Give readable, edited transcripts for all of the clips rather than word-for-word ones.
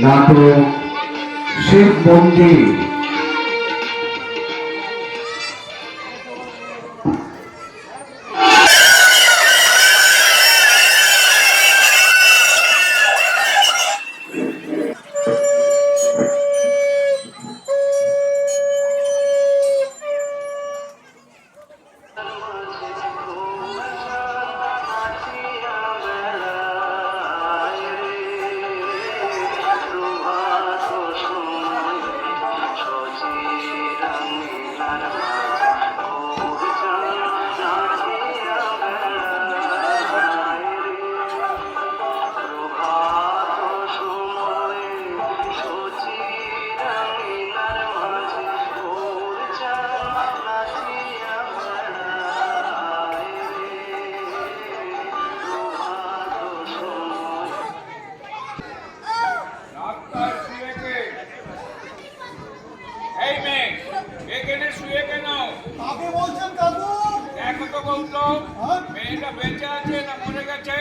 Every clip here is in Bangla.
নাটক শিব মন্দির। মেয়েটা বেঁচে আছে না মরে গেছে?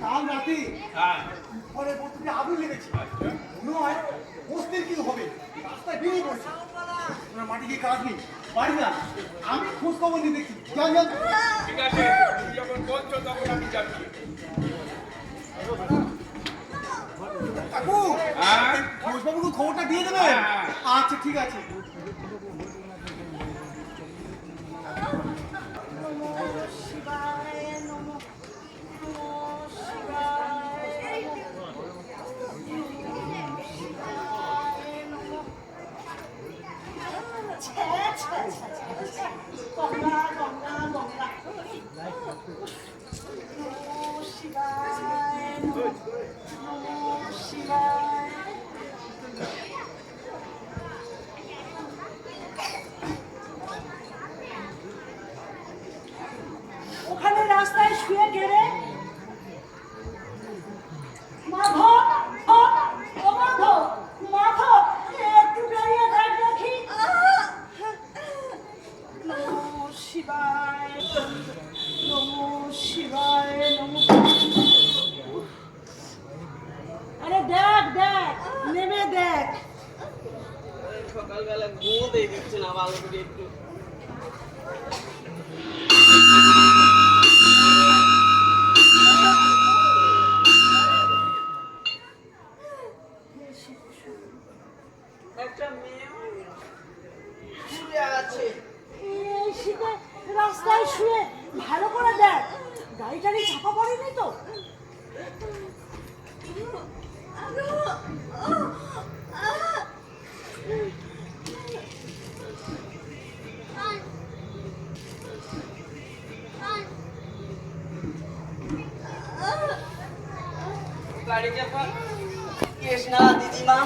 কাল রাতে আগুন লেগেছে, মনে হয় বস্তির কি হবে, রাস্তায় বেরিয়ে পড়ছে। মাটি গিয়ে কাজ নেই, বাড়ি না, আমি খোঁজ খবর নিয়ে দেখি। ঠিক আছে, তুমি যখন বলছো তখন আমি যাচ্ছি। কাকু, ঘোষবাবুকে খবরটা দিয়ে দেবে? আচ্ছা ঠিক আছে। ওখানে রাস্তায় শুয়ে গেলে মাধব, ও মাধব, মাধব একটু দাঁড়িয়ে থাক দেখি। নমঃ শিবায়, নমঃ শিবায়, আরে দেখ দেখ, নেমে দেখ। সকালবেলা ঘুমোতেই দিচ্ছে না, ভালো করে একটু। একটা মেয়ে শুয়ে আছে। এই শীতে রাস্তায় শুয়ে ভালো করে দেখ, গাড়ি টাড়ি চাপা পড়েনি তো? গাড়ি চাপা কেস না দিদিমা,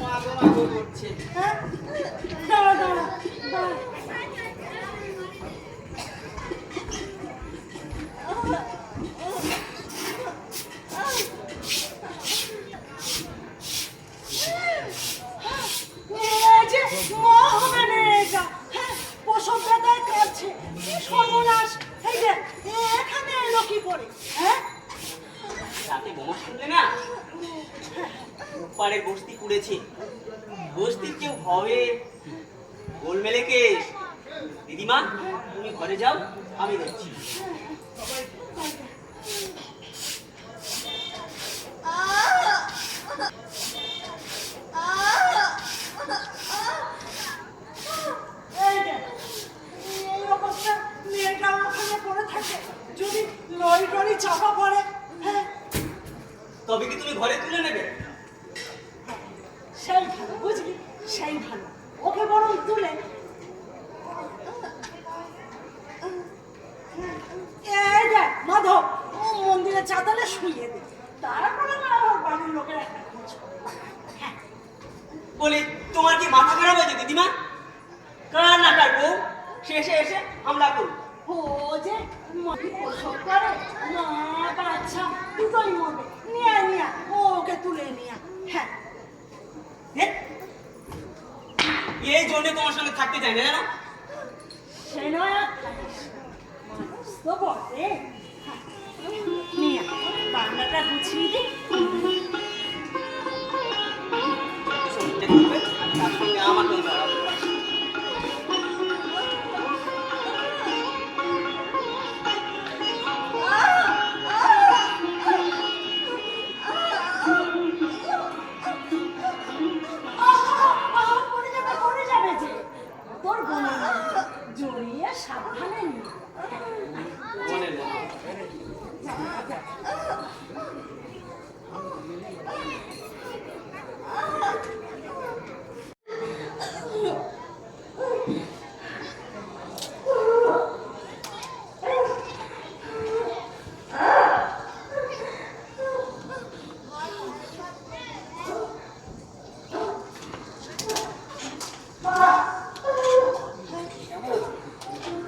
মাগো মাগো করছে। হ্যাঁ, দাঁড়া দাঁড়া দাঁড়া। রাতে বোমা শুনলে না, পাড়ে বস্তি পুড়েছে। বস্তির কেউ হবে গোলমেলে কেস। দিদিমা তুমি ঘরে যাও, আমি দেখছি। যদি লরি টরি চাপা পড়ে, হ্যাঁ তবে কি তুমি ঘরে তুলে নেবে? সেই ভালো, বুঝলি, সেই ভালো। ওকে বরং তুলে এই দেখ মাধব, ও মন্দিরে চাতালে শুইয়ে দে, তারপরে না আমার বাড়ির লোকের একটা খোঁজ। বলি তোমার কি মাথা খারাপ হয়েছে দিদিমা? কার না কার বউ শেষে এসে হামলা করুন। ও যে ওসব করে না, বাচ্চা দুটোই মরবে। নিয়ে নিয়া ওকে তুলে নিয়া। হ্যাঁ, এই জন্য তোমার সঙ্গে থাকতে চাই না, জানো? সে নয় মানুষ তো বটে। নিয়ে বান্নাটা গুছিয়ে দিই। শরীরটা করবে তার সঙ্গে আমাকেও দাঁড়াবে। পড়ে যাবে যে তোর বোনের জড়িয়ে সাবধানে নিয়ে মনের মতো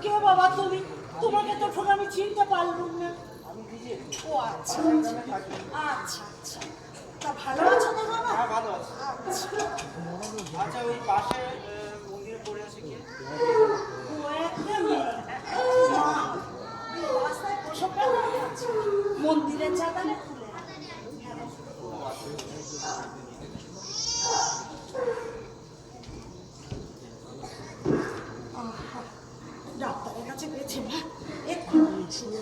কে বাবা তুমি? তোমাকে তো এখন আমি চিনতে পারলাম না। ও আচ্ছা আচ্ছা আচ্ছা, তা ভালো আছো তো বাবা? হ্যাঁ ভালো আছে। আচ্ছা, আচ্ছা ওই পাশে মন্দিরে পড়ে আছে কি? ও একটা মেয়ে। মা, রাস্তায় প্রসবটা দাঁড়িয়ে আছে, মন্দিরের চাতালে তুলে ডাক্তারের কাছে গেছে মা, এক্ষুনি শুনে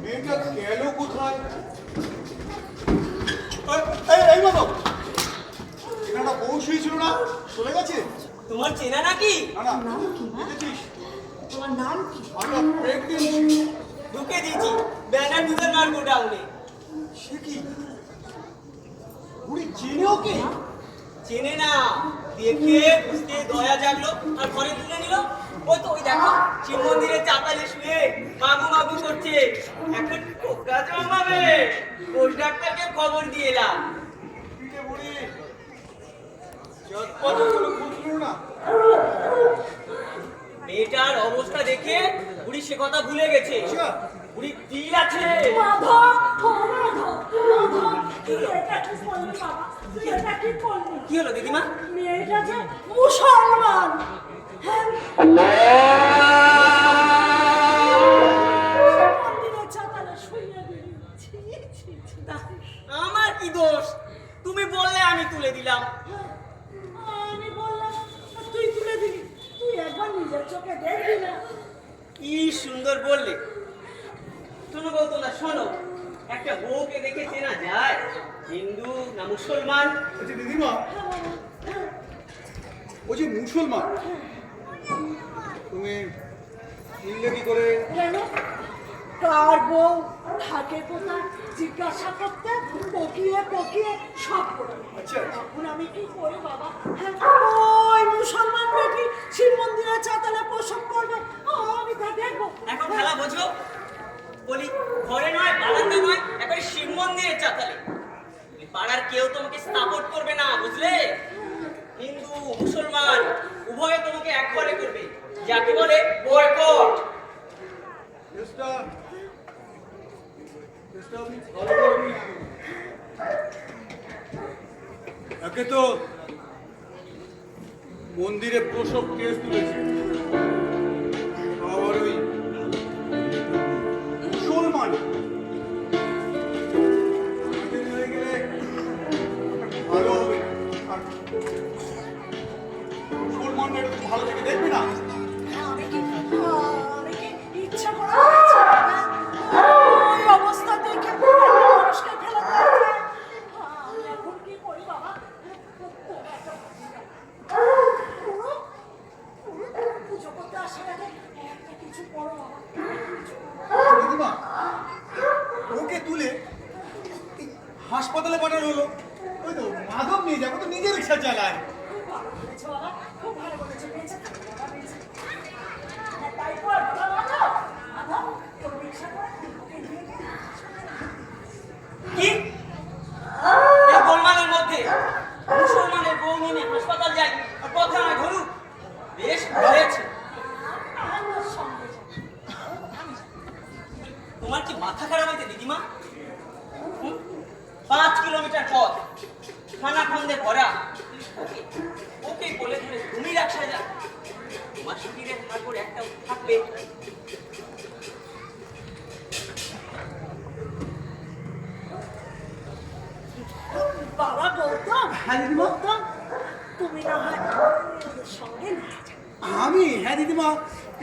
মেয়েটা গেল কোথায়? এই মতো এখানে বউ শুয়েছিল না, চলে গেছে? তোমার চেনা নাকি? না না, নাম কি মা? দেখেছিস তোমার নাম কি? আমরা প্রেগনেন্সি। ঢুকে দিয়েছি ব্যানার দুধের মার গোডাউনে। সে কি বুড়ি চেনে ওকে? চেনে না, দেখে বুঝতে দয়া জাগলো আর ঘরে তুলে নিল। ওই তো ওই দেখো শিব মন্দিরের চাতালে শুয়ে মাগু মাগু করছে। এখন কোকা জমাবে। কোষ ডাক্তারকে খবর দিয়ে এলাম। পিঠে বুড়ি যতগুলো খুঁজলো না। মেয়েটার অবস্থা দেখে বুড়ি সে কথা ভুলে গেছে। আচ্ছা। বুড়ি তিল আছে। মাধব, ও মাধব, মাধব, তুই এটা কি করলি বাবা? তুই এটা কি করলি? কি হলো দিদিমা? মেয়েটা যে মুসলমান। হ্যাঁ, মন্দিরের চাতালে শুইয়ে দিলি। ছি, ছি, ছি। আমার কি দোষ? তুমি বললে আমি তুলে দিলাম। আমি বললাম, তুই তুলে দিলি। তুই একবার নিজের চোখে দেখবি না। কি সুন্দর বললে। শোনো বউ, তোমরা শোনো, একটা বউকে দেখে চেনা যায় হিন্দু না মুসলমান? আচ্ছা দিদিমা, হ্যাঁ বাবা, হ্যাঁ, ও যে মুসলমান, তুমি চিনলে কি করে? কেন? কার বউ থাকে কোথায় জিজ্ঞাসা করতে পকিয়ে পকিয়ে সব করে। আচ্ছা। এখন আমি কি করি বাবা? হ্যাঁ, ওই মুসলমান বেটি শিব মন্দিরের চাতালে প্রসব করবে, আমি তা দেখবো। এখন খেলা বোঝো। বলি ঘরে নয়, বারান্দা নয়, একবারে শিব মন্দিরের চাতালে। এই পাড়ার কেউ তোমাকে সাপোর্ট করবে না, বুঝলে? হিন্দু মুসলমান উভয়ে তোমাকে একবারে করবে, যাকে বলে বয়কট। চেষ্টা আপনি ভালো করবেন। একে তো মন্দিরে প্রসব কেস তুলেছে, আবার ওই মুসলমান আমাদের হয়ে গেলে ভালো হবে। আর মুসলমানদের একটু ভালো থেকে দেখবে না? আমি কি ইচ্ছা করে করেছি? ওই অবস্থা দেখে মানুষকে ফেলে দিয়েছে। আমি এখন কি করি বাবা? পুজো করতে আসার আগে একটা কিছু করো বাবা। দিদিমা, ওকে তুলে এই হাসপাতালে পাঠানো হলো। ওই তো মাধব নিয়ে যাবো, তো নিজের রিক্সা চালায়। খুব ভালো করেছো বাবা, খুব ভালো করেছো। বেঁচে থাকো বাবা, বেঁচে থাকো। তারপর বাবা মাধব, মাধব, তোর রিক্সা করে ওকে নিয়ে গিয়ে কি এই গোলমালের মধ্যে মুসলমানের বউ নিয়ে হাসপাতাল যাই আর কথা না ধরুক? বেশ হয়েছে। আমার সঙ্গে যাও। তোমার কি মাথা খারাপ হয়েছে দিদিমা? 5 কিলোমিটার পথ খানাখন্দে ভরা, ওকে ওকে বলে ধরে তুমি রাখা যা, তোমার শরীরে তারপর একটাও থাকবে। বাবা গৌতম, হ্যাঁ দিদিমা। গৌতম, তুমি না হয় ওদের সঙ্গে নিয়ে যাও। আমি? হ্যাঁ দিদিমা,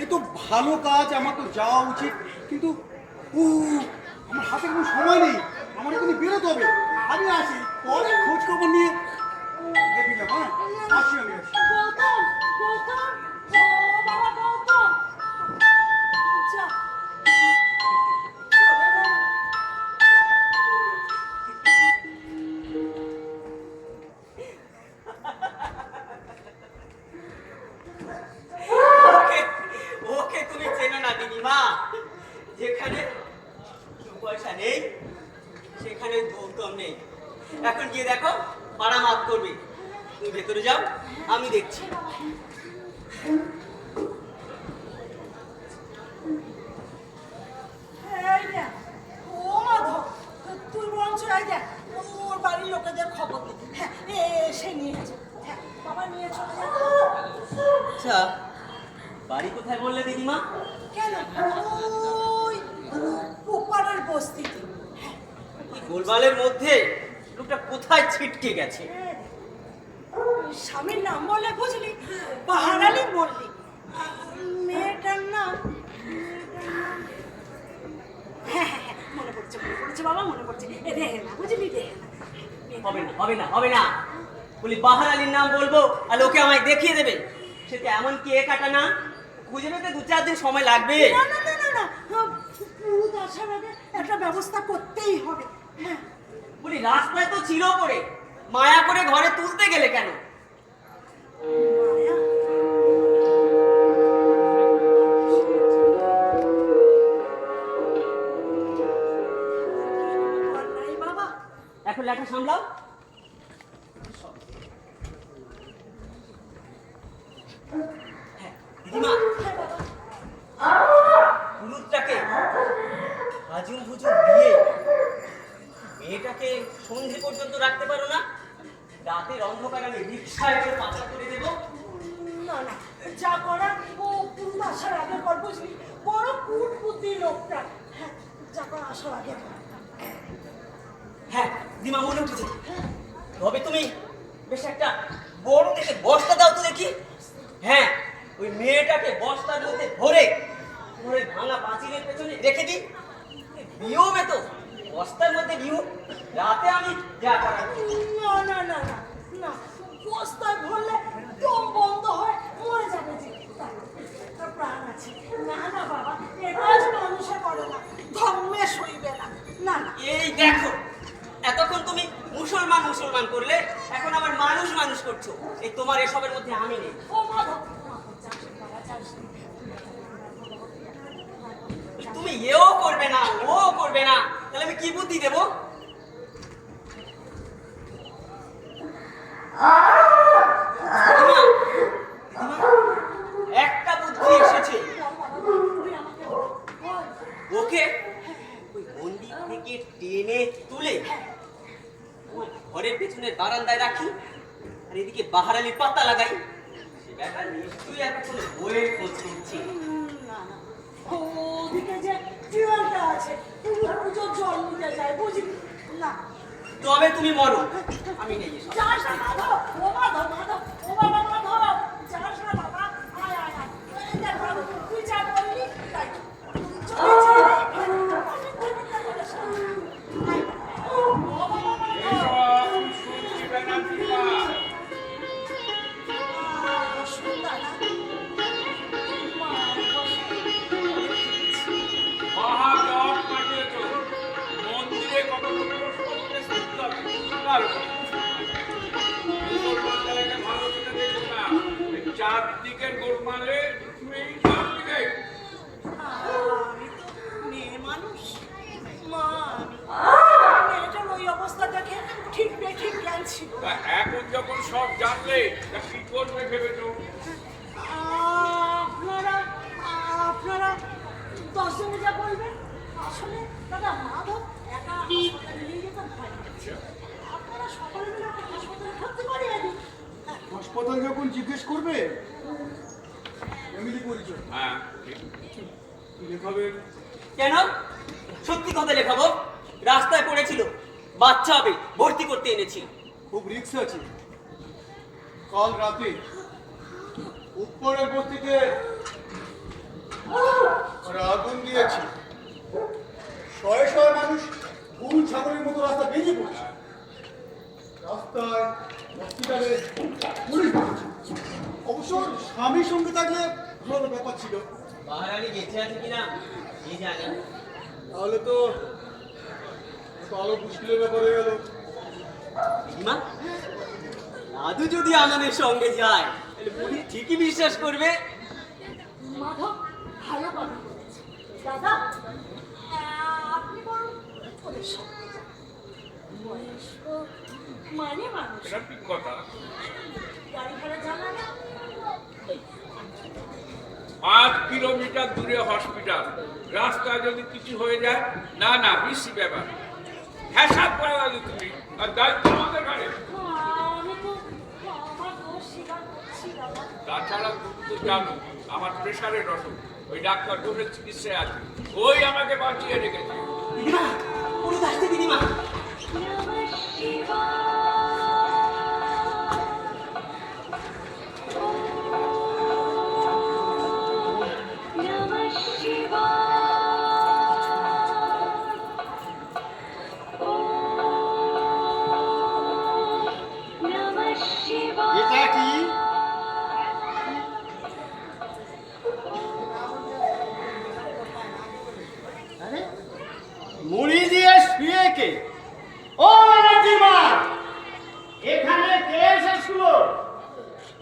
এ তো ভালো কাজ, আমার তো যাওয়া উচিত, কিন্তু ও আমার হাতে কোনো সময় নেই, আমার এখানে বেরোতে হবে। আমি আসি, পরে খোঁজ খবর নিয়ে দেখে যাবো। হ্যাঁ আসি, আমি আসি। গৌতম, গৌতম, ও বাবা গৌতম, যা, চলে গেল। ওকে ওকে তুমি চেনো না দিদিমা, যেখানে পয়সা নেই সেখানে গৌতম নেই। এখন গিয়ে দেখো পাড়া মাপ করবে, তুমি ভেতরে যাও, আমি দেখছি। এই দেখ, ও মাধব, তুই বরঞ্চ এই দেখ, ওর বাড়ির লোকেদের খবর দে। হ্যাঁ, এসে নিয়ে যা। হ্যাঁ, বাবা নিয়ে চলে যা। আচ্ছা, বাড়ি কোথায় বললে দিদিমা? কেন? ওই ওপারের বস্তিতে। হ্যাঁ, এই গোলমালের মধ্যে লোকটা কোথায় ছিটকে গেছে? স্বামীর নাম বলে বুঝলি? পাহাড়ালি মল্লিক। মেয়েটার নাম, হ্যাঁ হ্যাঁ হ্যাঁ, মনে পড়ছে বাবা, মনে পড়ছে। রেহেনা, বুঝলি, রেহেনা। হবে না হবে না হবে না, বলি বাহার আলীর নাম বলবো আর লোকে আমায় দেখিয়ে দেবে, সেটা এমন কে কাটা না, খুঁজে পেতে 2-4 দিন সময় লাগবে। না না না না না, পুরুত আসার আগে একটা ব্যবস্থা করতেই হবে। হ্যাঁ, বলি রাস্তায় তো ছিল পড়ে, মায়া করে ঘরে তুলতে গেলে কেন? মায়া, আর নাই বাবা। এখন লেখা সামলাও। হ্যাঁ, দিদিমা, হ্যাঁ বাবা, পুরুতটাকে হাজুম হুজুম দিয়ে মেয়েটাকে সন্ধে পর্যন্ত রাখতে পারো না? রাতের অন্ধকার আমি রিক্সায় করে পাচার করে দেবো। না না, যা করার ও পুরুত আসার আগে কর, বুঝলি? বড় কুট বুদ্ধি লোকটা। হ্যাঁ, যা করার আসার আগে কর। হ্যাঁ দিমা, মনে উঠেছে। তবে তুমি বেশ একটা বড় দেখে বস্তা দাও তো দেখি। হ্যাঁ, ওই মেয়েটাকে বস্তার মধ্যে ভরে ধরে ভাঙা পাঁচিলের পেছনে রেখে দিই, বিয়েও বেতো বস্তার মধ্যে বিয়ে, রাতে আমি যা করার। না না না না না, বস্তায় ভরলে দম বন্ধ হয়, মরে যাবে যে। তার প্রাণ আছে। না না বাবা, এটা আজ মানুষে করে না, ধর্মে সইবে না। না না, এই দেখো, এতক্ষণ তুমি মুসলমান মুসলমান করলে, এখন আবার মানুষ মানুষ করছো। এই তোমার এসবের মধ্যে আমি নেই। ও মাধব, যাস না বাবা, যাস না। তুমি এও করবে না, ও করবে না, তাহলে আমি কি বুদ্ধি দেবো? দিদিমা, একটা বুদ্ধি এসেছে। তুই আমাকে বল। ওকে ওই মন্দির থেকে টেনে তুলে ওই ঘরের পেছনের বারান্দায় রাখি, আর এদিকে বাহারালির পাতা লাগাই। সে ব্যাপার নিশ্চয়ই একটা কোনো বইয়ের খোঁজ করছি। না না, ওদিকে যে জীবনটা আছে, পুজোর জল নিতে যায়, বুঝলি? না, তবে তুমি মরো, আমি নেই এসব। যাস না মাধব, ও মাধব, মাধব, ও বাবা মাধব, যাস না বাবা, আয় আয় আয়। এই দেখ বাবু, তুই যা বললি তাই। চলেছে রে, অনেকক্ষণ মিথ্যা বলিস না। আয়, ও বাবা মাধব। এসব শুনছিবে না দিদিমা। সুন্দর না? মহাজপ পাঠিয়েছ, মন্দিরে কত প্রশ্ন করে শুনতে হবে। মুসলমানদেরকে ভালো করে দেখো না, এই চারদিকের গোলমালে তুমি চারদিকে। আমি তো মেয়ে মানুষ, মা আমি। মেয়েটার ওই অবস্থা দেখে ঠিক বেঠিক জ্ঞান ছিল। তা এখন যখন সব জানলে, তা কি করবে ভেবেছো? আপনারা আপনারা 10 জনে যা বলবেন। আসলে দাদা মাধব একা হাসপাতালে নিয়ে যেতে ভয় লাগছে। আপনারা হাসপাতাল যখন জিজ্ঞেস করবে ফ্যামিলি পরিচয় হ্যাঁ লেখাবে। কেন? সত্যি কথা লেখাবো। রাস্তায় পড়েছিল, বাচ্চা হবে, ভর্তি করতে এনেছি। খুব রিস্ক আছে। কাল রাতে উপরের বস্তিতে আগুন দিয়েছি, শয়ে শয়ে মানুষ ভুল ছাগলের মতো রাস্তা বেরিয়ে পড়ছে। রাস্তায় হসপিটালে পুলিশ ঢুকেছে। অবশ্য স্বামীর সঙ্গে থাকলে ভালো ব্যাপার ছিল। বাহারানি বেঁচে আছে কিনা কি জানি। তাহলে তো আরো মুশকিলের ব্যাপার হয়ে গেল। দিদিমা, দাদু যদি আমাদের সঙ্গে যায় তাহলে পুলিশ ঠিকই বিশ্বাস করবে। মাধব ভালো কথা বলেছে। দাদা, আপনি বরং ওদের সঙ্গে যান। বয়স্ক মানে মানুষ, এটা ঠিক কথা। গাড়ি ভাড়া জানা না। 5 কিলোমিটার দূরে হসপিটাল, রাস্তায় যদি কিছু হয়ে যায়, না না বেশি ব্যাপার। হিসাব করে গেল তুমি, আর দায়িত্ব আমাদের ঘাড়ে। আমি তো আমার দোষ স্বীকার করছি দাদা। তাছাড়া তুমি তো জানো আমার প্রেশারের অসুখ, ওই ডাক্তার তোদের চিকিৎসায় আছে, ওই আমাকে বাঁচিয়ে রেখেছে। দিদিমা, পুরো আসতে দিদিমা। এটা কি? মুড়ি দিয়ে শুয়ে কে? ও রাজিমা, এখানে কে এসেছিল?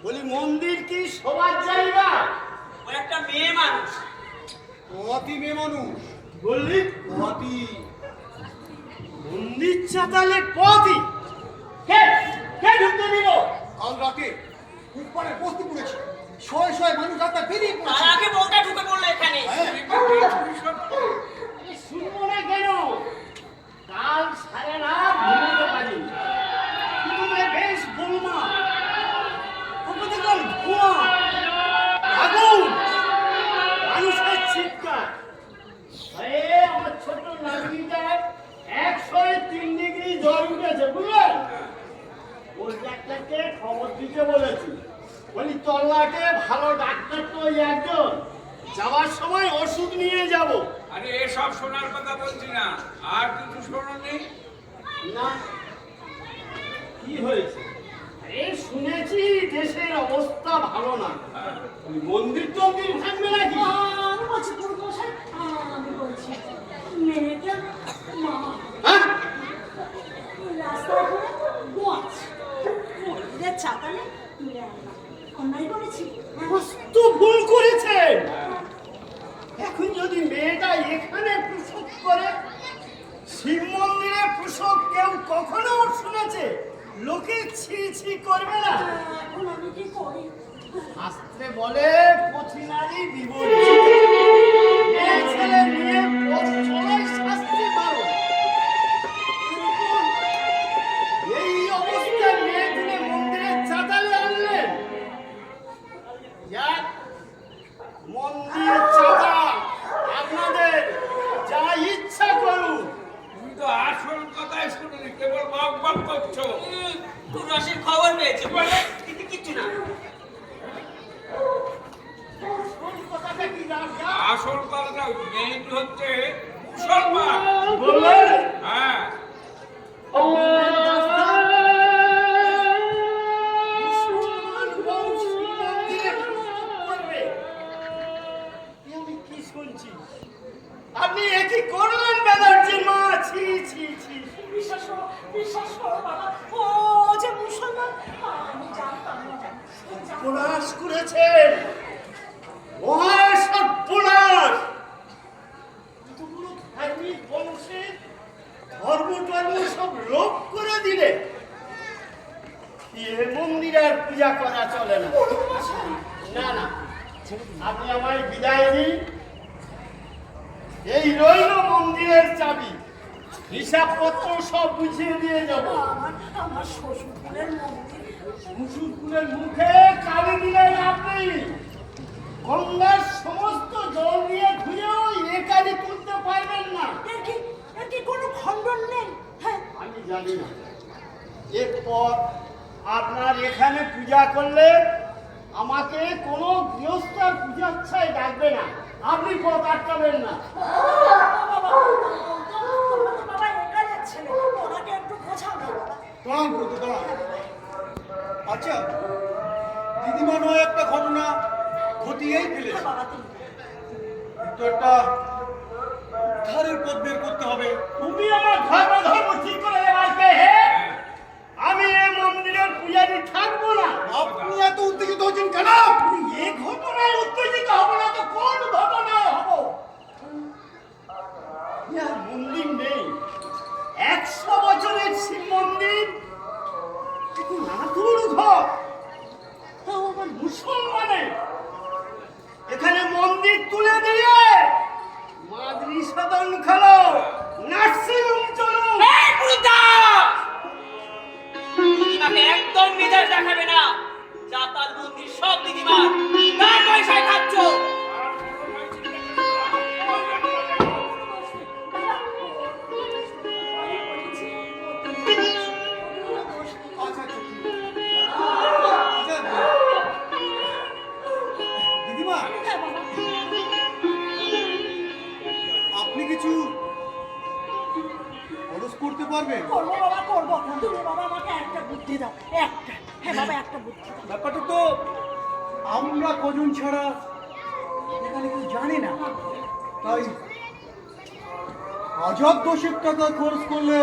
বলি মন্দির কি সবার জায়গা? ও একটা মেয়ে মানুষ। অতি মেয়ে মানুষ। বললি অতি মন্দির চাতালে পথি কে কে ঢুকতে দিল? কাল রাতে উপরের বস্তি পড়েছে, শয়ে শয়ে মানুষ রাস্তায় বেরিয়ে তার পড়ছে। আগে বউটা ঢুকে পড়লো এখানে। শুনবো না কেন? কাল সারে রাত ঘুমোতে পারি, কিন্তু বেশ গোলমা, দেখলাম ধোঁয়া, আগুন, মানুষের চিৎকার। আরে আমার ছোট নাতনিটার 103 ডিগ্রি জ্বর উঠেছে, বুঝলেন? ওর ডাক্তারকে খবর দিতে বলেছি। বলি তল্লাটে ভালো ডাক্তার তো ওই একজন, যাওয়ার সময় ওষুধ নিয়ে যাব। আরে এসব শোনার কথা বলছি না, আর কিছু শোনোনি? না, কি হয়েছে? আরে শুনেছি দেশের অবস্থা ভালো না, মন্দির টন্দির ভাঙবে নাকি? আমি বলছি পুরুষমশাই, আমি বলছি মেয়েটা মা হ্যাঁ? রাস্তায় ঘুরে ঘুমাচ্ছে। মন্দিরের চাতালে তুলে আনলাম। অন্যায় করেছি? মস্ত ভুল করেছেন। এখন যদি মেয়েটা এখানে প্রসব করে, শিব মন্দিরে প্রসব কেউ কখনো শুনেছে? লোকে ছি ছি করবে না? এখন আমি কি করি? শাস্ত্রে বলে পথি নারী বিবর্জিত, মেয়ে ছেলে নিয়ে পথ চলাই শাস্তি পারো। এই অবস্থায় মেয়ে তুলে মন্দিরের চাতালে আনলেন। যাক, মন্দির চাতাল আপনাদের যা ইচ্ছা করুন। তুমি তো আসল কথাই শুনোনি, কেবল বক বক করছো। তোর রসের খবর পেয়েছে বলে কিন্তু কিচ্ছু না। কোন কথাটা কি রাজা? আসল কথাটা মেয়েটি হচ্ছে মুসলমান। বললেন? হ্যাঁ, মুসলমান বংশ মন্দিরে করবে। এ আমি কি শুনছি? আপনি একই করলেন ব্যানার্জির মা? ছি ছি ছি। বিশ্বাস করো বাবা, ও যে মুসলমান আমি জানতাম না। সর্বনাশ করেছেন, মহা সর্বনাশ। এতগুলো ধার্মিক বংশে ধর্ম টর্ম সব লোপ করে দিলে। এ মন্দির আর পূজা করা চলে না। না না, আপনি আমায় বিদায় দিন। এই রইল মন্দিরের চাবি, হিসাবপত্র সব বুঝিয়ে দিয়ে যাব। আমার শ্বশুরের মন্দির মুসুরপুরের মুখে কালি দিলেন আপনি। গঙ্গার সমস্ত জল দিয়ে ধুয়েও এ কালি তুলতে পারবেন না। এর কি কোনো খণ্ডন নেই? হ্যাঁ, আমি জানি না। এরপর আপনার এখানে পূজা করলে আমাকে কোনো গৃহস্থর পূজার ছাই ডাকবে না। আপনি পথ আটকাবেন না। বাবা, বাবা একালের ছেলে, ওনাকে একটু বোঝাও না বাবা। দাঁড়ান করতে দাঁড়ান। আচ্ছা দিদিমা নয় একটা ঘটনা ঘটিয়েই ফেলেছে, বাবা তুমি তো একটা উদ্ধারের পথ বের করতে হবে। তুমি আমার ধর্ম ঠিক করে দেওয়ার কে হে? আমি এই মন্দিরের পূজারি থাকবো না। আপনি এত উত্তেজিত হচ্ছেন কেন? এই ঘটনায় উত্তেজিত হবো না তো কোন ঘটনায় হবো? ইয়া মন্দির নেই, 100 বছরের শিব মন্দির, নাথুর ঘর, তাও আবার মুসলমানের। এখানে মন্দির তুলে দিয়ে মাদ্রি সদন খেলো, নার্সিংহোম চলো। এই পুরুতা! দিদিমাকে একদম মেজাজ দেখাবে না। চাতাল মন্দির সব দিদিমার, তার পয়সায় খাচ্ছ। আচ্ছা আচ্ছা আচ্ছা দিদিমা, হ্যাঁ বাবা, আপনি কিছু খরচ করতে পারবেন? করবো বাবা করবো। তুমি বাবা আমাকে একটা বুদ্ধি দাও, একটা। হ্যাঁ বাবা একটা বুদ্ধি দাও। ব্যাপারটা তো আমরা কজন ছাড়া এখানে কেউ জানে না, তাই 1000-10 টাকা খরচ করলে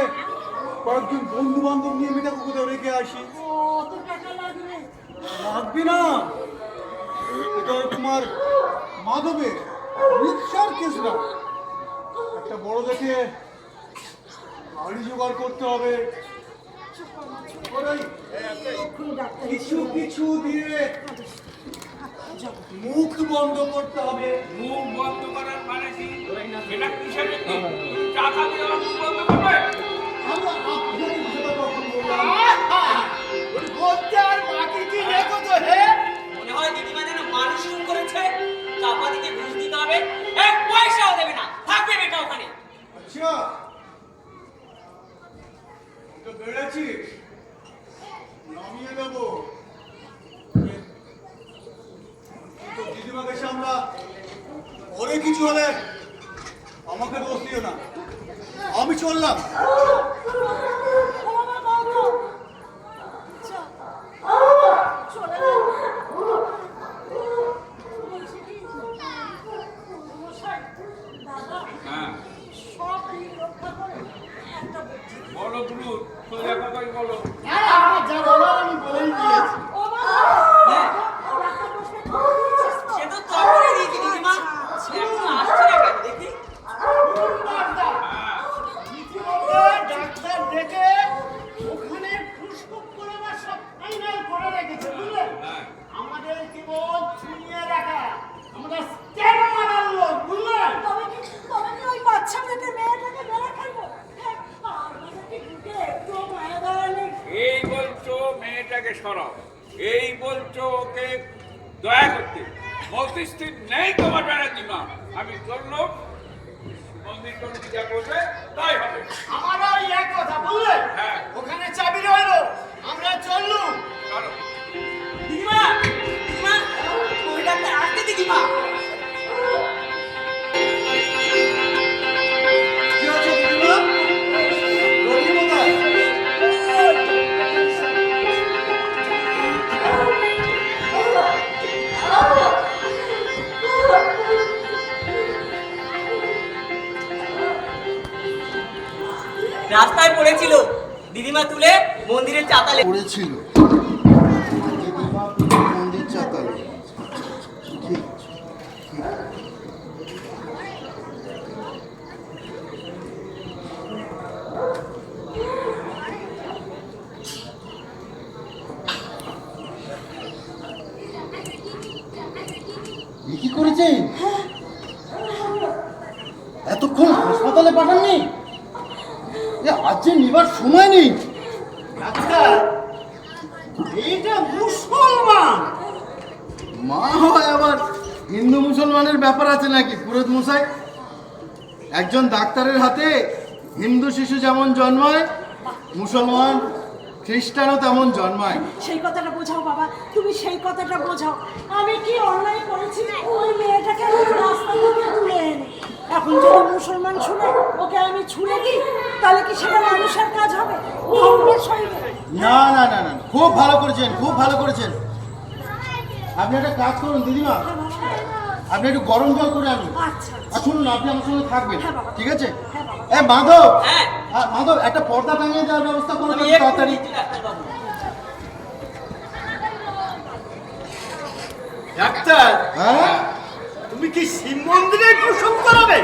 কয়েকজন বন্ধু বান্ধব নিয়ে মেয়েটাকে কোথাও রেখে আসি। ও অত টাকা লাগবে? লাগবে না, এটা তোমার মাধবের রিক্সার কেস না। একটা বড় দেখে গাড়ি জোগাড় করতে হবে। ওরাই এক্ষুনি ডাক্তার কিছু কিছু দিয়ে মুখ বন্ধ করতে হবে। মুখ বন্ধ করার মানে কি? এটা কিসের কি? তুমি টাকা দিয়ে আমার মুখ বন্ধ করবে? আমি আপনাকে সেটা তখন বললাম। ওই বলতে আর বাকি কি রেখো তো হে? মনে হয় দিদিমা যেন মানুষ খুন করেছে। চাপা দিতে ঘুষ দিতে হবে, 1 পয়সাও দেবে না। থাকবে বেটা ওখানে। আচ্ছা তো বেড়েছিস, নামিয়ে দেবো। কিন্তু দিদিমাকে সামলা, ওরে কিছু হলে আমাকে দোষ দিও না। আমি চললাম। ও বাবা বাবা, আচ্ছা চলে গেল। বলছি কি, মশাই, দাদা হ্যাঁ, সব দিক রক্ষা করে একটা বুদ্ধি। বলো গুরু, সোজা কথাই বলো। আরে আমার যা বলার আমি বলেই দিয়েছি। ও বাবা, হ্যাঁ। ডাক্তার বসে দিয়েছিস তো? সে তো তখনই দিয়েছি দিদিমা। এখন আসছে না কেন দেখি? ডাক্তার ডেকে ওখানে পুষ্প করে বা সব ফাইনাল করে রেখেছে, বুঝলেন? আমাদের কেবল চুনিয়ে রাখা, আমরা স্ট্যাম্প মারার লোক, বুঝলেন? তবে কি ওই বাচ্চা মেয়েটাকে মেরে ফেলবো? হ্যাঁ, আমাদের কি ঢুকে একটু মায়া দেওয়া নেই? এই বলছো মেয়েটাকে সরাও, এই বলছো ওকে দয়া করতে, মস্তিষ্ক নেই তোমার ব্যানার্জি মা। আমি চললাম, মন্দির কমিটি যা করবে তাই হবে। আমারও ওই এক কথা, বুঝলেন? হ্যাঁ। ওখানে চাবি রইলো, আমরা চললুম। চলো। দিদিমা, দিদিমা, ওই ডাক্তার আসতে দিদিমা। কি আছে দিদিমা? রোগী কোথায়? রাস্তায় পড়েছিল, দিদিমা তুলে মন্দিরের চাতালে। পড়েছিল মন্দির চাতালে। ঠিক আছে, ঠিক আছে। এ কি করেছেন? এতক্ষণ হাসপাতালে পাঠাননি? এ আজ যে নিবার সময় নেই। ডাক্তার, এইটা মুসলমান। মা হয় আবার হিন্দু মুসলমানের ব্যাপার আছে নাকি পুরোহিত মশাই? একজন ডাক্তারের হাতে হিন্দু শিশু যেমন জন্মায়, মুসলমান খ্রিস্টানও তেমন জন্মায়। সেই কথাটা বোঝাও বাবা, তুমি সেই কথাটা বোঝাও। আমি কি অন্যায় করেছি ওই মেয়েটাকে রাস্তা থেকে তুলে এনে? এখন যদি মুসলমান শুনে ওকে আমি ছুড়ে দিই, তাহলে কি সেটা মানুষের কাজ হবে? ধর্মের সঙ্গে না না না না, খুব ভালো করেছেন, খুব ভালো করেছেন। আপনি একটা কাজ করুন দিদিমা, আপনি একটু গরম জল করে আনুন। আচ্ছা আর শুনুন, আপনি আমার সঙ্গে থাকবেন, হ্যাঁ বাবা। ঠিক আছে? হ্যাঁ বাবা। মাধব, হ্যাঁ। মাধব একটা পর্দা টাঙিয়ে দেওয়ার ব্যবস্থা করুন আমি তাড়াতাড়ি। এক্ষুনি ডাক্তারবাবু। ডাক্তার, হ্যাঁ, তুমি কি শিব মন্দিরে প্রসব করাবে?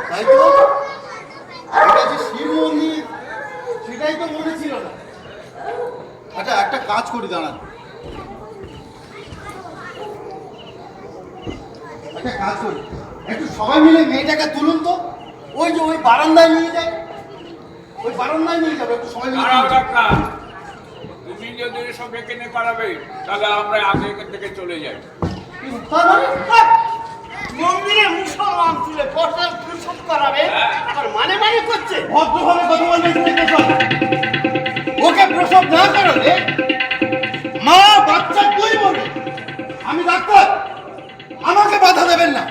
তাই তো, এটা যে শিব মন্দির সেটাই তো মনে ছিল না। আচ্ছা একটা কাজ করি, দাঁড়ান, একটা কাজ করি, একটু সবাই মিলে মেয়েটাকে তুলুন তো, ওই যে ওই বারান্দায় নিয়ে যায়, ওই বারান্দায় নিয়ে যাবে, একটু সবাই মিলে দাঁড়াও তুলুন। ডাক্তার, তুমি যদি এসব এখানে করাবে তাহলে আমরা আগে এখান থেকে চলে যাই। তার মানে? মন্দিরে মুসলমান তুলে প্রসব করাবে, আবার মানে মানে করছে। ভদ্রভাবে কথা বলবেন প্রফেসর। ওকে প্রসব না করালে মা বাচ্চা তুই বলবে আমি ডাক্তার, আমাকে বাধা দেবেন না।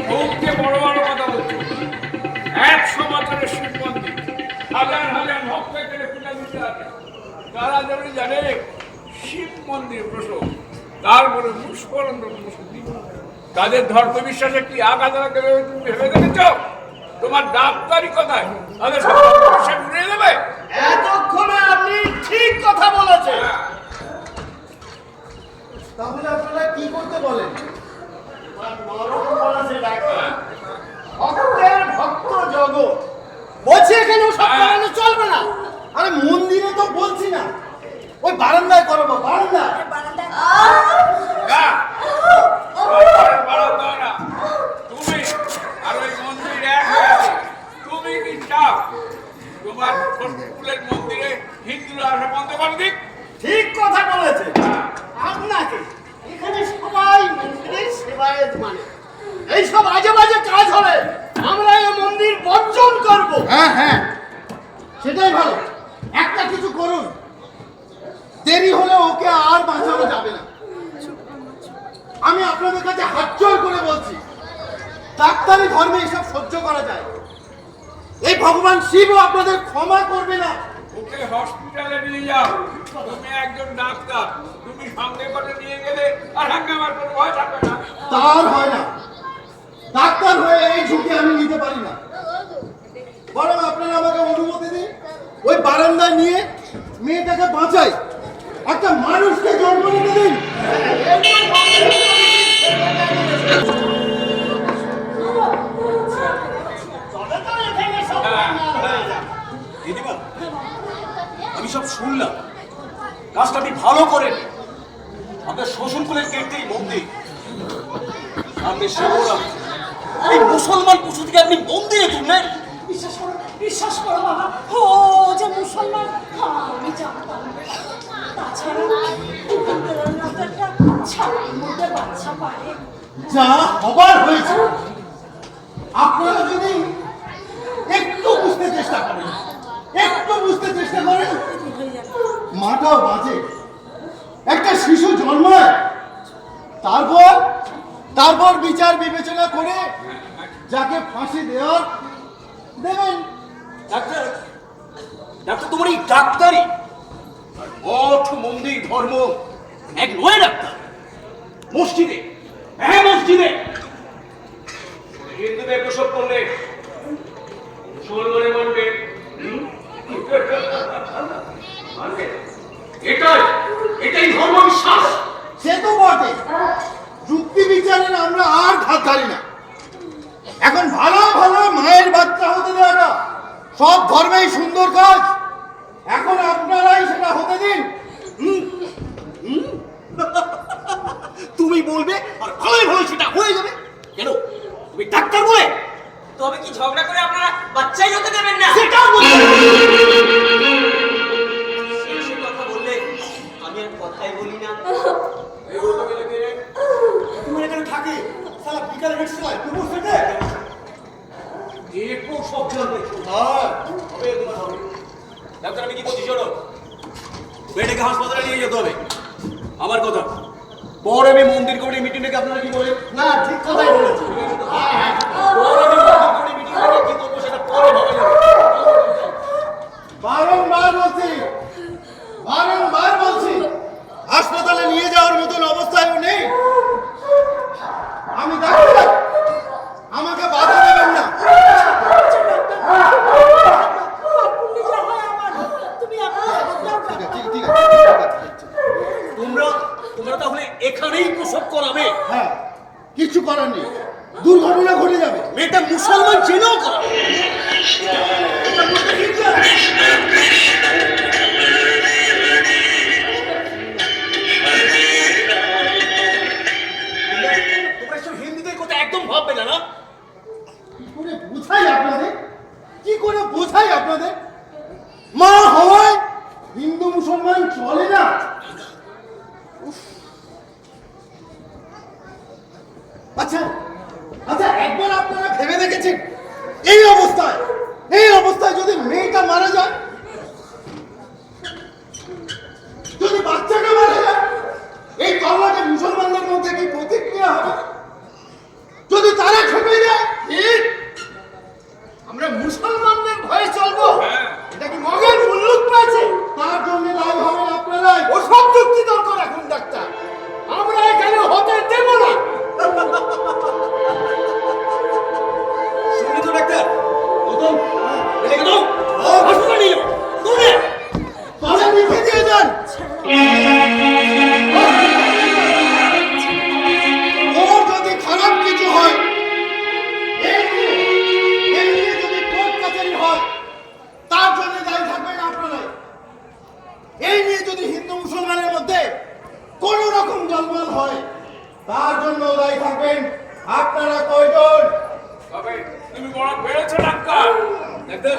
সবচেয়ে বড় বড় কথা বলছো। 100 বছরের শিব মন্দির, হাজার হাজার ভক্ত এখানে পূজা দিতে আসে। তারা যদি জানে শিব মন্দির প্রসব, তারপরে মুসলমান মুসলিম, তাদের ধর্ম বিশ্বাসে কি আঘাত লাগবে তুমি ভেবে দেখেছ? তোমার ডাক্তারি কথায় তাদের সব ধর্ম বিশ্বাস উড়িয়ে দেবে। এতক্ষণে আপনি ঠিক কথা বলেছেন। তাহলে আপনারা কি করতে বলেন? আর নরম বলেছে ডাক্তার, ভক্তের ভক্ত জগৎ বলছে এখানে সব করানো চলবে না। আরে মন্দিরে তো বলছি না, ওই বারান্দায় করবো, বারান্দায়। যা, ঘরে বাড়াও দাও না। তুমি আর ওই মন্দির এক হয়ে আছে। তুমি কি চাও তোমার স্কুলের মন্দিরে হিন্দুরা আসা বন্ধ করে দিক? ঠিক কথা বলেছে। আপনাকে এখানে সবাই মন্দিরের সেবায়েত মানে, এইসব আজে বাজে কাজ হলে আমরা এই মন্দির বর্জন করব। হ্যাঁ হ্যাঁ, সেটাই ভালো। একটা কিছু করুন, দেরি হলে ওকে আর বাঁচানো যাবে না। আমি আপনাদের কাছে হাত জোড় করে বলছি, ডাক্তারি ধর্মে এসব সহ্য করা যায়। এই ভগবান শিবও আপনাদের ক্ষমা করবে না। ওকে হসপিটালে নিয়ে যাও। তুমি একজন ডাক্তার, তুমি সঙ্গে করে নিয়ে গেলে আর সঙ্গে আমার কোনো ভয় থাকবে না। তার হয় না, ডাক্তার হয়ে এই ঝুঁকি আমি নিতে পারি না। বরং আপনারা আমাকে অনুমতি দিন, ওই বারান্দায় নিয়ে মেয়েটাকে বাঁচাই, একটা মানুষকে জন্ম নিতে দিন। তবে তো এখানে সব বাঙাল হয়ে যাবে। দিদিমা, আমি সব শুনলাম, কাজটা আপনি ভালো করেন। আপনার শ্বশুরকুলের গেটেই মন্দির, সামনে শিবরাত্রি, এই মুসলমান পশুটিকে আপনি মন্দিরে তুললেন। বিশ্বাস করো বাবা, ও যে মুসলমান আমি জানতাম না। তাছাড়া একটা ছাড়ার মধ্যে বাচ্চা পারে। যা হবার হয়েছে, আপনারা যদি একটু বুঝতে চেষ্টা করেন, একটু বুঝতে চেষ্টা করেন, মাটাও বাঁচে, একটা শিশু জন্মায়, তারপর বিচার বিবেচনা করে যাকে ফাঁসি দেওয়ার দেবেন। ডাক্তার, ডাক্তার তোমার এই ডাক্তারি আর মঠ মন্দির ধর্ম এক নয়। ডাক্তার মসজিদে, হ্যাঁ মসজিদে হিন্দুদের প্রসব করলে মুসলমানে মানবে, মানবে। এটাই ধর্ম বিশ্বাস। সে তো বটে, যুক্তি বিচারের আমরা আর ধার ধারি না। এখন ভালো ভালো মায়ের বাচ্চা হতে দেওয়াটা সব ধর্মেই সুন্দর কাজ। এখন আপনারাই সেটা হতে দিন। তুমি বলবে আর ভালোই বাচ্চাই হতে দেবেন না। সেটাও বলতে শেষে কথা বললে আমি আর কথাই বলি না। এই বলতে গেলে কে রে? তোমার এখানে থাকে সালা বিকালে হেঁটে সময় তুমি সেটে একটু সব জানবে। হ্যাঁ হবে তোমার হবে। ডাক্তার আমি কি বলছি শোনো, মেয়েটাকে হাসপাতালে নিয়ে যেতে হবে। আমার কথা পরে আমি মন্দির কমিটি মিটিং ডেকে আপনারা কি বলেন? না, ঠিক কথাই বলেছি। পরে আমি মন্দির কমিটি মিটিং ডেকে কি করবো সেটা পরে ভাবা যাবে। বারংবার বলছি হাসপাতালে নিয়ে যাওয়ার মতন অবস্থায়ও নেই। আমি ডাক্তার, আমাকে বাধা দেবেন না। পুণ্যিজা হয় আমার, তুমি এখন যাও, ঠিক যাও। আছে, ঠিক আছে, ঠিক আছে। তোমরা তাহলে এখানেই প্রসব করাবে? হ্যাঁ, কিছু করার নেই, দুর্ঘটনা ঘটে যাবে। মেয়েটা মুসলমান জেনেও করাবে। তোমরা এসব হিন্দিদের কথা একদম ভাববে না, না? কি করে বোঝাই আপনাদের? মা হওয়ায় হিন্দু মুসলমান চলে না। উফ। আচ্ছা একবার আপনারা ভেবে দেখেছেন এই অবস্থায় যদি মেয়েটা মারা যায়, যদি বাচ্চাটা মারা যায়, এই তল্লাটে মুসলমানদের মধ্যে কি প্রতিক্রিয়া হবে? যদি তারা খেপে যায়, ঠিক, আমরা মুসলমানদের ভয়ে চলবো? হ্যাঁ। এটা কি মগের মুল্লুক পেয়েছে? তার জন্য দায়ী হবেন আপনারাই। ওসব যুক্তি তর্ক রাখুন ডাক্তার, আমরা এখানে হতে দেব না। শুনলি তো ডাক্তার? গৌতম, এটাকে দাও। হাসপাতালে নিয়ে যাও। দৌড়ে। তাহলে লিখে দিয়ে যান। ওর যদি খারাপ কিছু হয়, এই নিয়ে যদি কোর্ট কাছারি হয়, তার জন্য দায়ী থাকবেন আপনারাই। এই নিয়ে যদি হিন্দু মুসলমানের মধ্যে কোন রকম জলমাল হয়, তার জন্য দায়ী থাকবেন আপনারা। কয়জন? তবে তুমি বড় বেড়েছো ডাক্তার। ডাক্তার,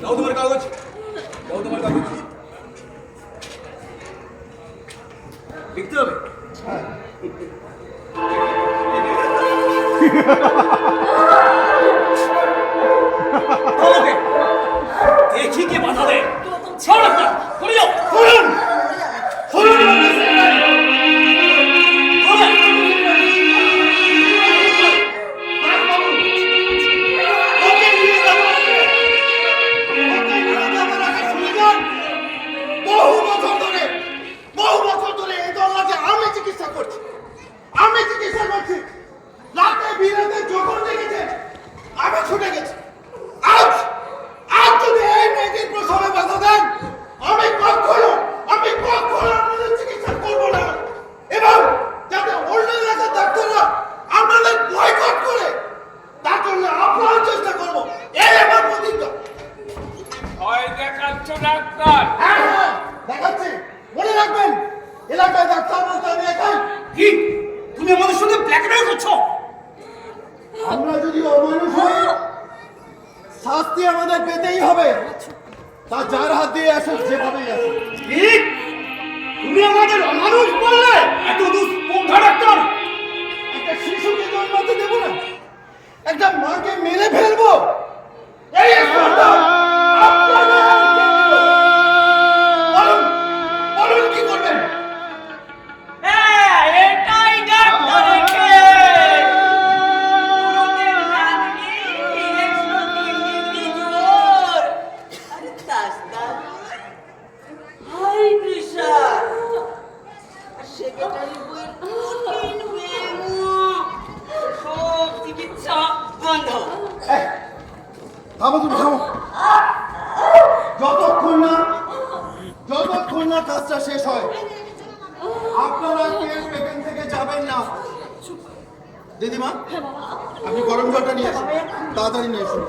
দাও তোমার কাগজ। লিখতে হবে। বলোকে, দেখি কে বাধা দেয়। ছাড়ো ডাক্তার, করে যাও। শুনুন, শুনুন। করে। ওকে নিয়ে যাবো। ওকে নিয়ে যাবার আগে শুনে যান, বহু বছর ধরে এই দল্লাকে আমি চিকিৎসা করছি। রাতে বিরাতে যখন দেখেছেন আমি ছুটে গেছি। আজ যদি এই মেয়েটির প্রসবে বাধা দেন, আমি কখনো আপনাদের চিকিৎসা করবো না। এবং যাতে অন্য এলাকার ডাক্তাররা আপনাদের বয়কট করে, তার জন্য আপনার চেষ্টা করবো। এই আমার প্রতিজ্ঞা। ভয় দেখাচ্ছ ডাক্তার। হ্যাঁ, দেখাচ্ছি। মনে রাখবেন, এলাকায় ডাক্তার বলতে আমি একাই। কি তুমি আমাদের সঙ্গে ব্ল্যাকমেল করছো? আমরা যদি অমানুষ হই, শাস্তি আমাদের পেতেই হবে। তা যার হাত দিয়ে আসে, যেভাবেই আসে। ঠিক, তুমি আমাদের অমানুষ বললে? এত দুষ্পন্থা ডাক্তার। একটা শিশুকে জন্মাতে দেব না, একটা মাকে মেরে ফেলবো, এই স্পর্ধা আপনাদের হাতে কেন্দ্র। বলুন কি করবেন? হ্যাঁ, এটাই ডাক্তারের খেল। পুরোদের নাতনি, 103 ডিগ্রি জ্বর। আরে দাস্তা, হাই প্রেশার। আর সেক্রেটারি বইয়ের কঠিন মেমো। সব চিকিৎসা বন্ধ। থামো তুমি, থামো। যতক্ষণ না কাজটা শেষ হয়, আপনারা কেউ এখান থেকে যাবেন না। দিদিমা, আপনি গরম জলটা নিয়ে আসুন, তাড়াতাড়ি নিয়ে আসুন।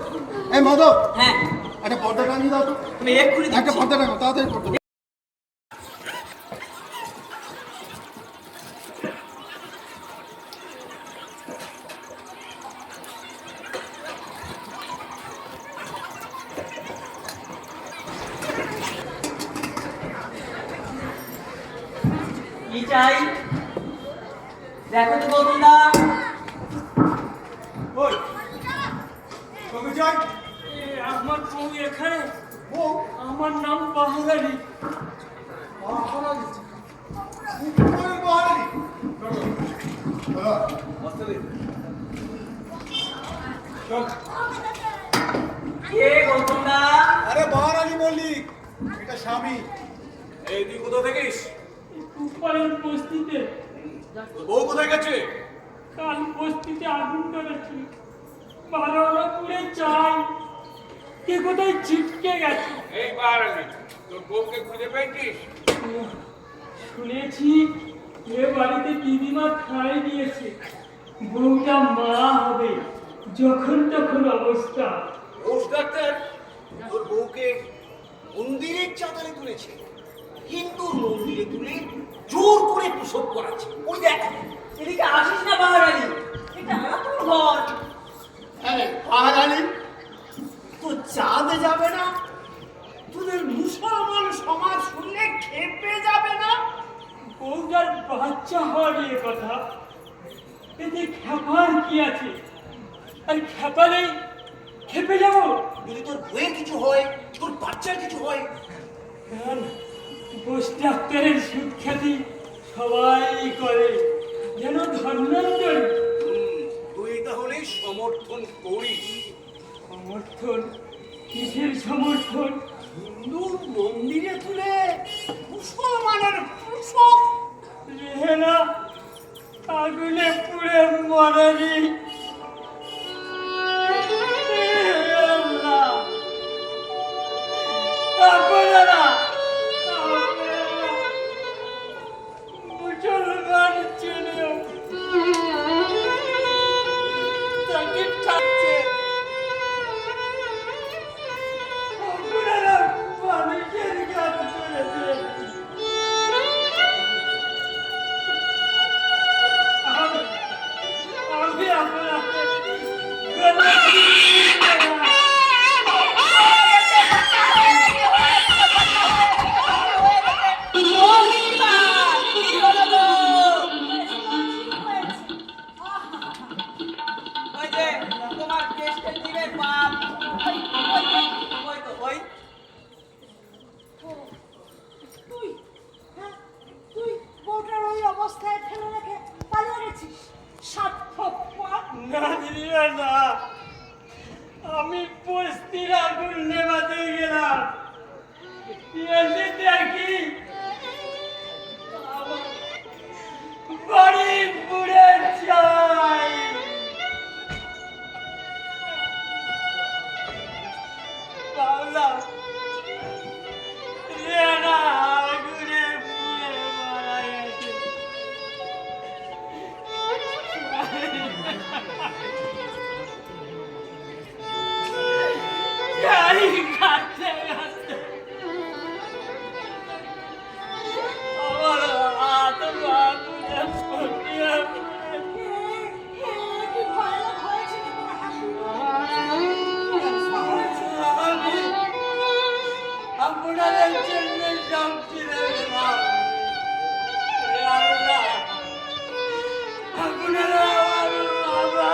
এই মাধব, হ্যাঁ, একটা পর্দা টাঙিয়ে দাও তো। আমি এক্ষুনি একটা দিচ্ছি। পর্দা টাঙাও, তাড়াতাড়ি করতে হবে। চাই। দেখো তো গৌতমদা, ওই তোকে চাই আমার বউ এখানে। বউ আমার নাম বাহারারি। বাহারালি উপরের বাহারালি চল কে গৌতমদা? আরে বাহারালি মল্লিক, এটা স্বামী। এই তুই কোথা থেকিস? উপরের বস্তিতে। তোর বউ কোথায় গেছে? কাল বস্তিতে আগুন ধরেছে, 12 পুড়ে চাই, কে কোথায় ছিটকে গেছে। এই বাহারানি, তোর বউকে খুঁজে পেয়েছিস? শুনেছি এ বাড়িতে দিদিমা খাই দিয়েছে, বউটা মা হবে, যখন তখন অবস্থা। ঘোষ ডাক্তার তোর বউকে মন্দিরের চাতালে তুলেছে, কিন্তু মন্দিরে তুলে জোর করে প্রসব করাচ্ছে। ওই দেখ। এদিকে আসিস না বাহারানি, এটা আমার তোর ঘর। হ্যাঁ বাহারানি, তো চাঁদ যাবে না? তোদের মুসলমান সমাজ শুনলে খেপে যাবে না? বউটার বাচ্চা হওয়ার এ কথা, এতে খেপার কি আছে? আর খেপা নেই, খেপে যাবো? যদি তোর বউয়ের কিছু হয়, তোর বাচ্চার কিছু হয়, বোস ডাক্তারের সুখ্যাতি সবাই করে, যেন ধন্যন্তরী। তুই তাহলে সমর্থন করিস। সমর্থন? কিসের সমর্থন? হিন্দুর মন্দিরে তুলে মুসলমানের প্রসব। রেহেনা আগুনে পুড়ে মরেনি। আপনারা মুসলমান ছেলেও তাকে ঠাকছে। আপনারা মানুষের কাজ করেছেন। আমি আপনাদের ওই যে তোমার কেষ্টের জীবের বাপ, ওই তো ওই। তুই হ্যাঁ তুই বউটার ওই অবস্থায় ফেলে রেখে পালিয়ে গেছিস, সার্থক পথ। না দিদিরা না, আমি বস্তির আগুন নেভাতে গেলাম, এসে দেখি আমার বাড়ি পুড়ে যায়। বাংলা রেনা আগুনে পুড়ে মারা গেছে। যাই কাটতে কাটতে আমার হাত পা পুড়ে পুড়িয়ে কি ভয়ানক হয়েছে তোমার হাসি। আমি আপনাদের জন্য সব ছেড়ে দিলাম। হে আল্লাহ, আপনারা আমার বাবা।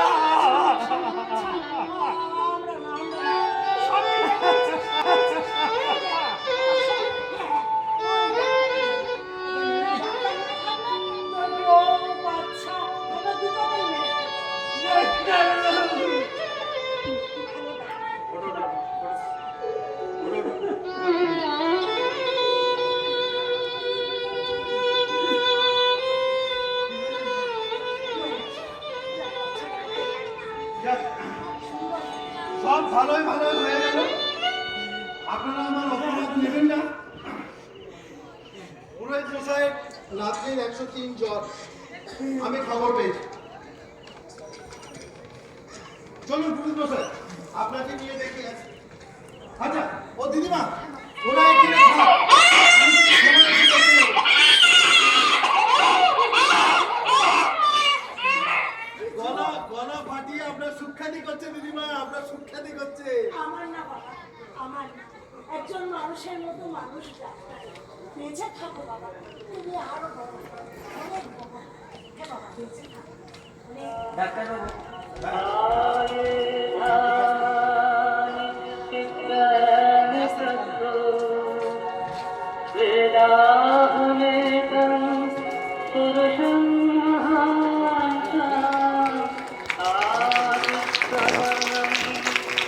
সব ভালোই ভালোই হয়ে গেল। আপনারা আমার অপরাধ নেবেন না। পুরোহিত মশাইয়ের রাত্রির 103 জ্বর, আমি খবর পেয়েছি। চলুন পুরোহিত মশাই, আপনাকে নিয়ে দেখে আসি। আচ্ছা ও দিদিমা, ওরা এখানে থাক, আমি কিছু সময় এসে দেখে নেব। গলা গলা ফাটিয়ে আপনার সুখ্যাতি করছে দিদিমা, আপনার সুখ্যাতি করছে। আমার না বাবা, আমার না। একজন মানুষের মতো মানুষ ডাক্তার। বেঁচে থাকো বাবা, তুমি আরো বড় হও, অনেক বড় হও। হ্যাঁ বাবা, বেঁচে থাকো। অনেক ডাক্তারবাবু আরে